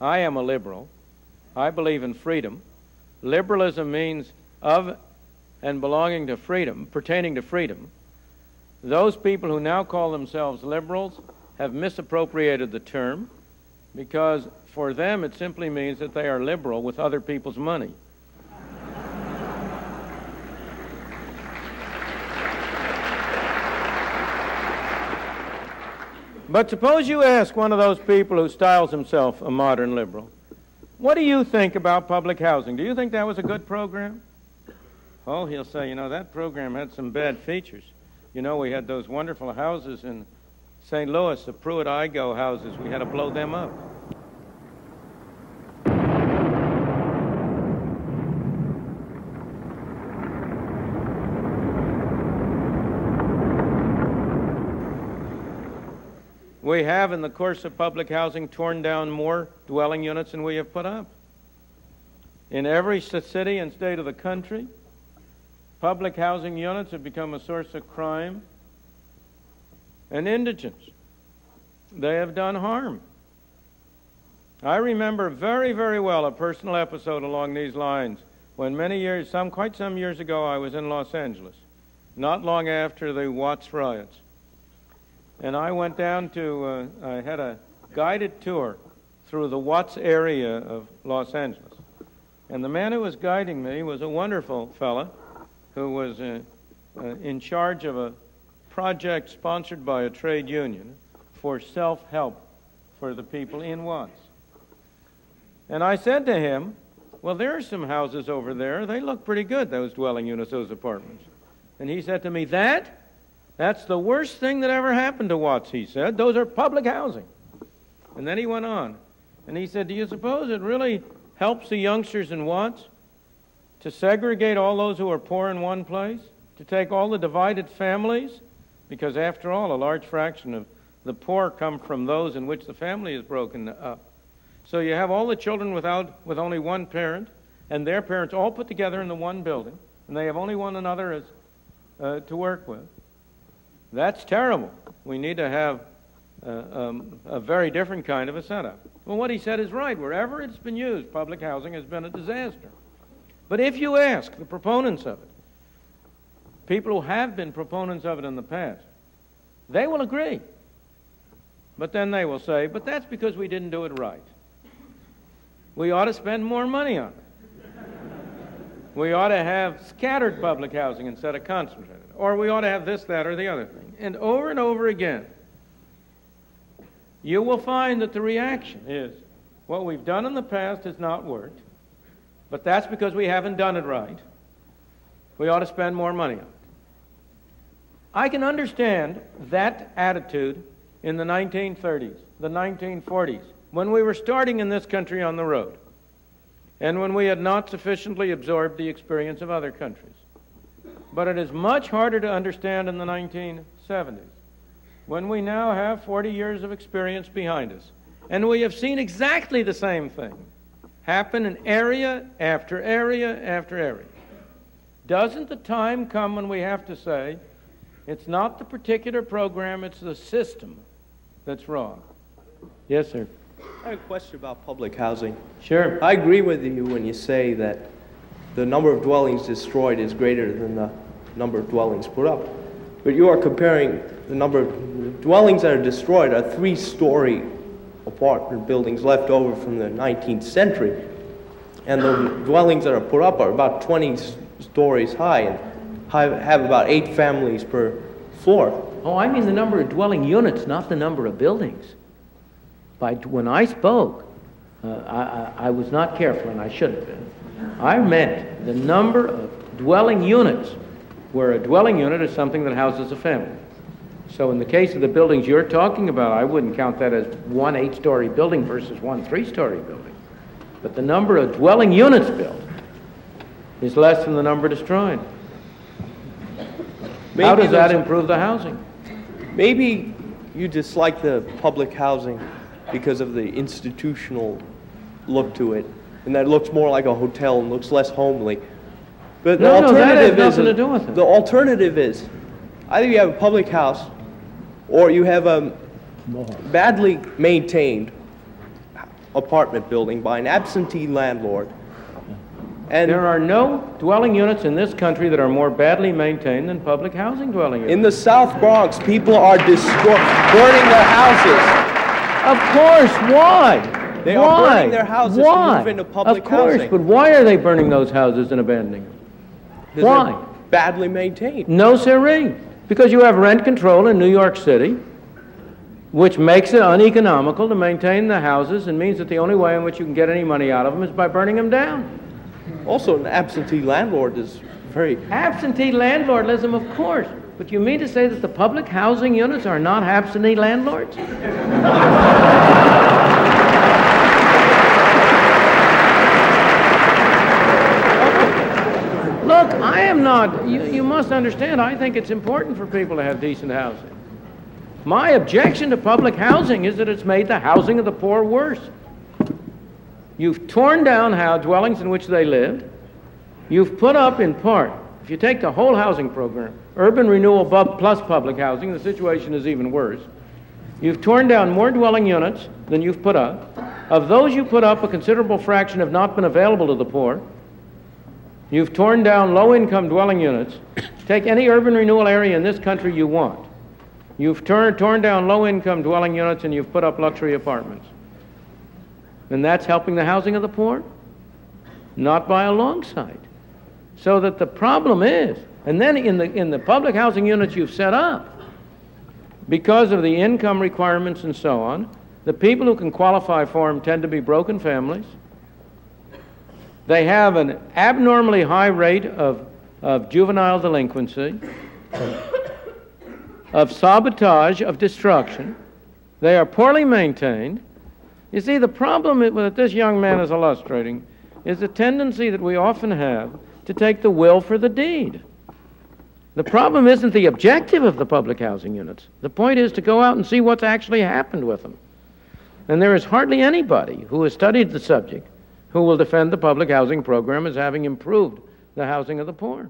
I am a liberal. I believe in freedom. Liberalism means of and belonging to freedom, pertaining to freedom. Those people who now call themselves liberals have misappropriated the term, because for them it simply means that they are liberal with other people's money. But suppose you ask one of those people who styles himself a modern liberal, what do you think about public housing? Do you think that was a good program? Oh, he'll say, you know, that program had some bad features. You know, we had those wonderful houses in St. Louis, the Pruitt-igoe houses. We had to blow them up. We have, in the course of public housing, torn down more dwelling units than we have put up. In every city and state of the country, public housing units have become a source of crime and indigence. They have done harm. I remember very, very well a personal episode along these lines when quite some years ago, I was in Los Angeles, not long after the Watts riots. And I went down to, I had a guided tour through the Watts area of Los Angeles. And the man who was guiding me was a wonderful fellow who was in charge of a project sponsored by a trade union for self-help for the people in Watts. And I said to him, well, there are some houses over there. They look pretty good, those dwelling units, those apartments. And he said to me, that's the worst thing that ever happened to Watts, he said. Those are public housing. And then he went on. And he said, do you suppose it really helps the youngsters in Watts to segregate all those who are poor in one place? To take all the divided families? Because after all, a large fraction of the poor come from those in which the family is broken up. So you have all the children with only one parent, and their parents all put together in the one building, and they have only one another to work with. That's terrible. We need to have a very different kind of a setup. Well, what he said is right. Wherever it's been used, public housing has been a disaster. But if you ask the proponents of it, people who have been proponents of it in the past, they will agree. But then they will say, but that's because we didn't do it right. We ought to spend more money on it. We ought to have scattered public housing instead of concentrated. Or we ought to have this, that, or the other thing. And over again, you will find that the reaction is, what we've done in the past has not worked, but that's because we haven't done it right. We ought to spend more money on it. I can understand that attitude in the 1930s, the 1940s, when we were starting in this country on the road, and when we had not sufficiently absorbed the experience of other countries. But it is much harder to understand in the 1970s, when we now have 40 years of experience behind us, and we have seen exactly the same thing happen in area after area after area. Doesn't the time come when we have to say, it's not the particular program, it's the system that's wrong? Yes, sir. I have a question about public housing. Sure. I agree with you when you say that the number of dwellings destroyed is greater than the number of dwellings put up. But you are comparing the number of dwellings that are destroyed are three-story apartment buildings left over from the 19th century. And the dwellings that are put up are about 20 stories high and have about 8 families per floor. Oh, I mean the number of dwelling units, not the number of buildings. When I spoke, I was not careful, and I should have been. I meant the number of dwelling units, where a dwelling unit is something that houses a family. So in the case of the buildings you're talking about, I wouldn't count that as one 8-story building versus one 3-story building. But the number of dwelling units built is less than the number destroyed. How does that improve the housing? Maybe you dislike the public housing because of the institutional look to it, and that it looks more like a hotel and looks less homely. But the alternative that has nothing to do with it. The alternative is either you have a public house or you have a badly maintained apartment building by an absentee landlord. And There are no dwelling units in this country that are more badly maintained than public housing dwelling units. in the South Bronx, people are burning their houses. Of course, why? They why? are burning their houses why? to move into public Of course, housing. but why are they burning those houses and abandoning them? Because Why? they're badly maintained. No, sirree. Because you have rent control in New York City, which makes it uneconomical to maintain the houses and means that the only way in which you can get any money out of them is by burning them down. Also, an absentee landlord is very... Absentee landlordism, of course. But you mean to say that the public housing units are not absentee landlords? Look, I am not, you must understand, I think it's important for people to have decent housing. My objection to public housing is that it's made the housing of the poor worse. You've torn down dwellings in which they lived. You've put up, in part, if you take the whole housing program, urban renewal plus public housing, the situation is even worse. You've torn down more dwelling units than you've put up. Of those you put up, a considerable fraction have not been available to the poor. You've torn down low-income dwelling units. Take any urban renewal area in this country you want. You've torn down low-income dwelling units and you've put up luxury apartments. And that's helping the housing of the poor? Not by a long sight. So that the problem is, and then in the public housing units you've set up, because of the income requirements and so on, the people who can qualify for them tend to be broken families. They have an abnormally high rate of juvenile delinquency, of sabotage, of destruction. They are poorly maintained. You see, the problem that this young man is illustrating is the tendency that we often have to take the will for the deed. The problem isn't the objective of the public housing units. The point is to go out and see what's actually happened with them. And there is hardly anybody who has studied the subject who will defend the public housing program as having improved the housing of the poor.